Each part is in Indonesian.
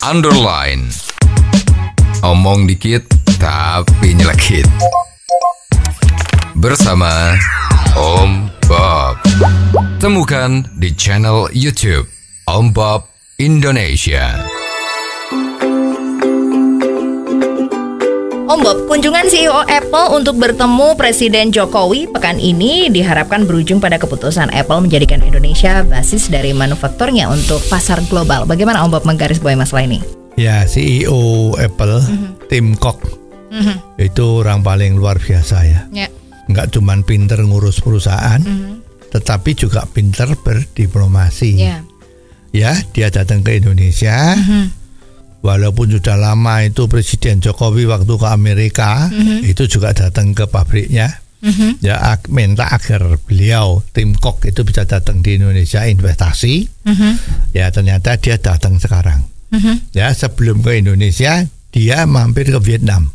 underline. Omong dikit tapi nyelekit. Bersama Om Bob. Temukan di channel YouTube Om Bob Indonesia. Om Bob, kunjungan CEO Apple untuk bertemu Presiden Jokowi pekan ini diharapkan berujung pada keputusan Apple menjadikan Indonesia basis dari manufakturnya untuk pasar global. Bagaimana Om Bob menggarisbawahi masalah ini? Ya, CEO Apple, Tim Cook, itu orang paling luar biasa ya. Nggak cuma pinter ngurus perusahaan, tetapi juga pinter berdiplomasi. Ya, dia datang ke Indonesia. Walaupun sudah lama itu Presiden Jokowi waktu ke Amerika, itu juga datang ke pabriknya. Ya, minta agar beliau, Tim Cook, itu bisa datang di Indonesia investasi. Ya, ternyata dia datang sekarang. Ya, sebelum ke Indonesia, dia mampir ke Vietnam.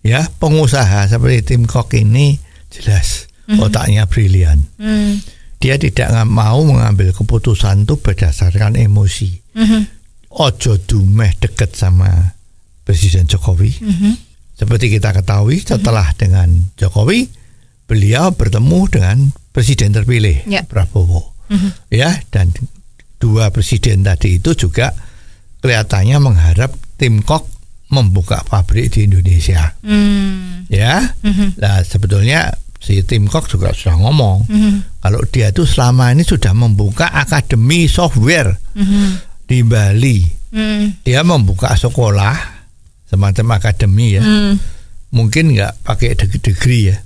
Ya, pengusaha seperti Tim Cook ini jelas otaknya brilian. Dia tidak mau mengambil keputusan itu berdasarkan emosi. Ojo dumeh deket sama Presiden Jokowi. Seperti kita ketahui, setelah dengan Jokowi, beliau bertemu dengan Presiden terpilih Prabowo. Ya, dan dua presiden tadi itu juga kelihatannya mengharap Tim Cook membuka pabrik di Indonesia. Ya, nah sebetulnya si Tim Cook juga sudah ngomong kalau dia itu selama ini sudah membuka akademi software di Bali. Dia membuka sekolah semacam akademi ya. Mungkin nggak pakai degree ya,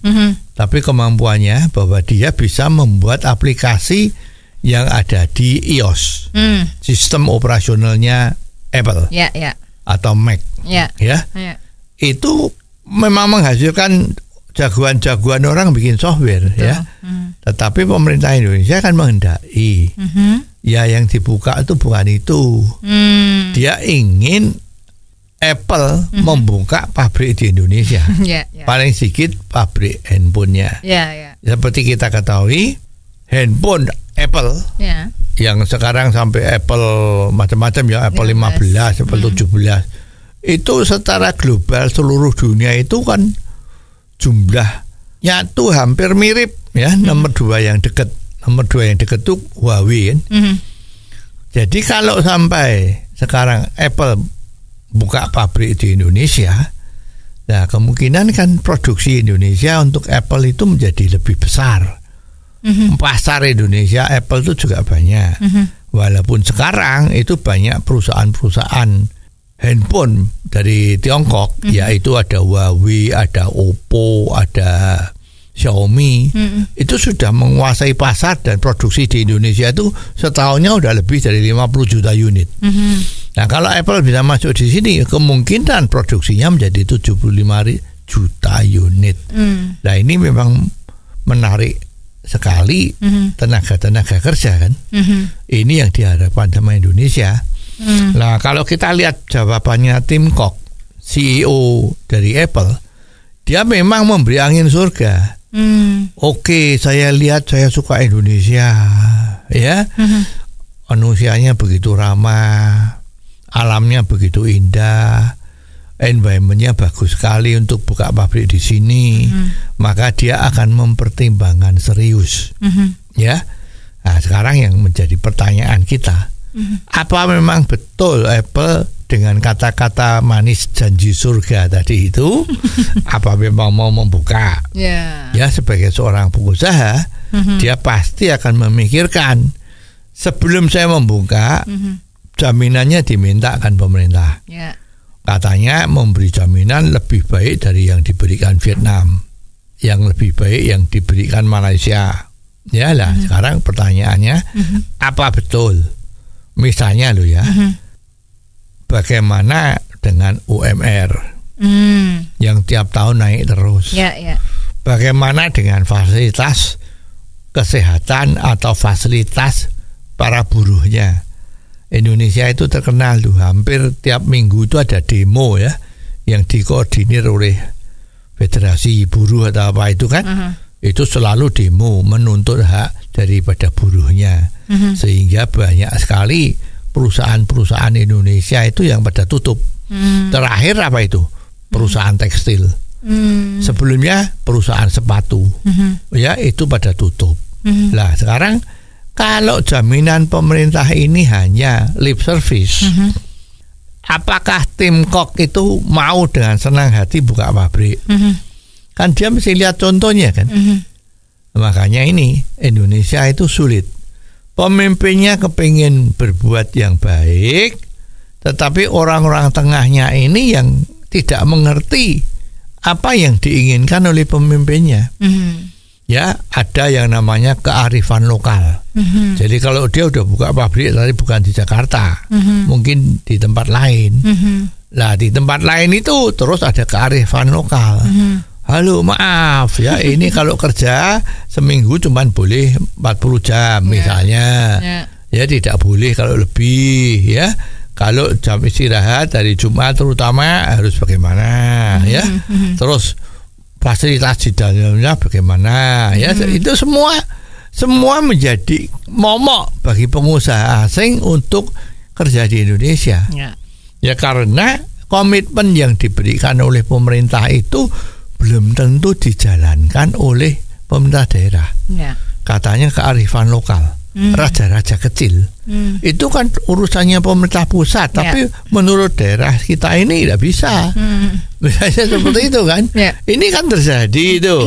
tapi kemampuannya bahwa dia bisa membuat aplikasi yang ada di iOS, sistem operasionalnya Apple atau Mac. Itu memang menghasilkan jagoan-jagoan orang bikin software. Ya. Tetapi pemerintah Indonesia kan menghendaki ya yang dibuka itu bukan itu. Dia ingin Apple membuka pabrik di Indonesia. Paling sedikit pabrik handphonenya. Seperti kita ketahui, handphone Apple yang sekarang sampai Apple macam-macam ya, Apple 15, Apple 17, itu secara global seluruh dunia itu kan jumlahnya tuh hampir mirip ya. Nomor dua yang dekat tuh Huawei kan. Jadi kalau sampai sekarang Apple buka pabrik di Indonesia, nah kemungkinan kan produksi Indonesia untuk Apple itu menjadi lebih besar. Pasar Indonesia Apple itu juga banyak. Walaupun sekarang itu banyak perusahaan-perusahaan handphone dari Tiongkok, yaitu ada Huawei, ada Oppo, ada Xiaomi, itu sudah menguasai pasar dan produksi di Indonesia itu setahunnya udah lebih dari 50 juta unit. Nah, kalau Apple bisa masuk di sini, kemungkinan produksinya menjadi 75 juta unit. Nah, ini memang menarik sekali tenaga-tenaga kerja kan. Ini yang diharapkan sama Indonesia. Nah, kalau kita lihat jawabannya Tim Cook, CEO dari Apple, dia memang memberi angin surga. Oke, saya lihat, saya suka Indonesia, ya. Manusianya begitu ramah, alamnya begitu indah, environmentnya bagus sekali untuk buka pabrik di sini. Maka dia akan mempertimbangkan serius, ya. Nah, sekarang yang menjadi pertanyaan kita, apa memang betul Apple dengan kata-kata manis janji surga tadi itu apa memang mau membuka? Ya, sebagai seorang pengusaha, dia pasti akan memikirkan sebelum saya membuka, jaminannya dimintakan pemerintah. Katanya memberi jaminan lebih baik dari yang diberikan Vietnam, yang lebih baik yang diberikan Malaysia. Ya lah, sekarang pertanyaannya, apa betul? Misalnya loh ya, bagaimana dengan UMR yang tiap tahun naik terus? Bagaimana dengan fasilitas kesehatan atau fasilitas para buruhnya? Indonesia itu terkenal tuh, hampir tiap minggu itu ada demo ya, yang dikoordinir oleh Federasi Buruh atau apa itu kan. Itu selalu demo menuntut hak daripada buruhnya. Sehingga banyak sekali perusahaan-perusahaan Indonesia itu yang pada tutup. Terakhir apa itu? Perusahaan tekstil. Sebelumnya perusahaan sepatu. Ya, itu pada tutup. Lah, sekarang kalau jaminan pemerintah ini hanya lip service, apakah tim Kok itu mau dengan senang hati buka pabrik? Kan dia mesti lihat contohnya kan. Makanya ini Indonesia itu sulit. Pemimpinnya kepingin berbuat yang baik, tetapi orang-orang tengahnya ini yang tidak mengerti apa yang diinginkan oleh pemimpinnya. Ya, ada yang namanya kearifan lokal. Jadi kalau dia udah buka pabrik tapi bukan di Jakarta, mungkin di tempat lain. Nah, di tempat lain itu terus ada kearifan lokal. Halo, maaf ya, ini kalau kerja seminggu cuman boleh 40 jam misalnya. Ya, tidak boleh kalau lebih ya. Kalau jam istirahat dari Jumat terutama harus bagaimana ya. Terus fasilitas di dalamnya bagaimana ya. Itu semua menjadi momok bagi pengusaha asing untuk kerja di Indonesia. Ya, karena komitmen yang diberikan oleh pemerintah itu belum tentu dijalankan oleh pemerintah daerah. Katanya kearifan lokal, raja-raja kecil. Itu kan urusannya pemerintah pusat, tapi menurut daerah kita ini tidak bisa. Misalnya seperti itu kan. Ini kan terjadi itu.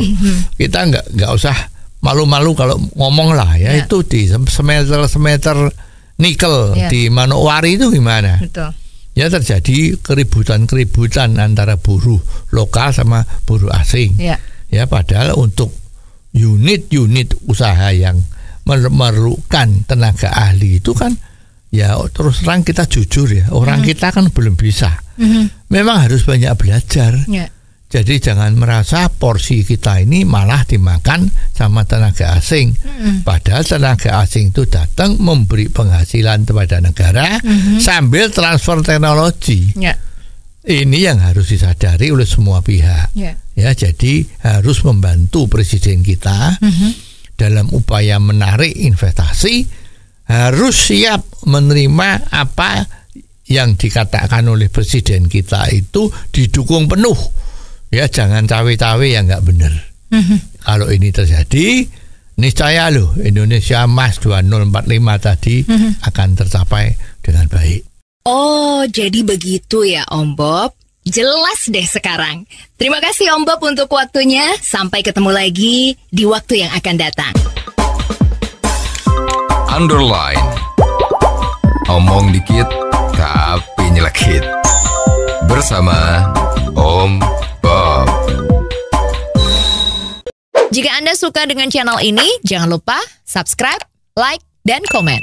Kita nggak usah malu-malu kalau ngomong lah ya. Itu di semeter nikel di Manokwari itu gimana? Betul. Ya, terjadi keributan antara buruh lokal sama buruh asing. Ya, padahal untuk unit-unit usaha yang memerlukan tenaga ahli itu kan, ya terus terang kita jujur ya, orang kita kan belum bisa. Memang harus banyak belajar. Jadi jangan merasa porsi kita ini malah dimakan sama tenaga asing. Padahal tenaga asing itu datang memberi penghasilan kepada negara sambil transfer teknologi. Ini yang harus disadari oleh semua pihak. Ya, jadi harus membantu presiden kita dalam upaya menarik investasi, harus siap menerima apa yang dikatakan oleh presiden kita itu didukung penuh. Ya, jangan cawe-cawe yang nggak benar. Kalau ini terjadi, niscaya loh Indonesia Emas 2045 tadi akan tercapai dengan baik. Oh, jadi begitu ya Om Bob. Jelas deh sekarang. Terima kasih Om Bob untuk waktunya. Sampai ketemu lagi di waktu yang akan datang. Underline. Omong dikit tapi nyelekit. Bersama Om Bob. Jika Anda suka dengan channel ini, jangan lupa subscribe, like, dan komen.